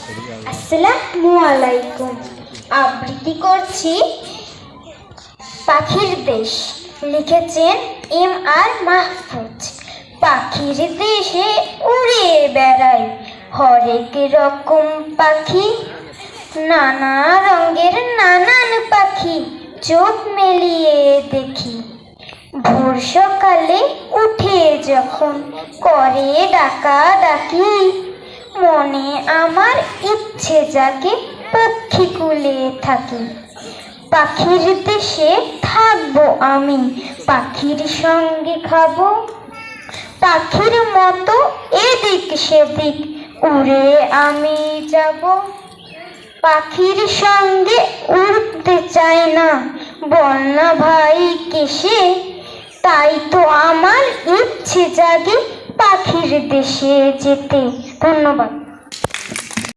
আসসালামু আলাইকুম। আবৃত্তি করছি পাখির দেশ। লিখেছেন M.R. মাহফুজ। পাখির দেশে উড়ে বেড়ায় হরেক রকম পাখি, নানা রঙের নানান পাখি চোখ মেলিয়ে দেখি। ভোর সকালে উঠে যখন করে ডাকাডাকি, মনে আমার ইচ্ছে জাগে পাখি কুলে থাকি। পাখির দেশে থাকবো আমি, পাখির সঙ্গে খাবো, পাখির মতো এদিক সেদিক উড়ে আমি যাব। পাখির সঙ্গে উড়তে চাই না, বল না ভাই কিসে, তাই তো আমার ইচ্ছে জাগে পাখির দেশে যেতে। ধন্যবাদ।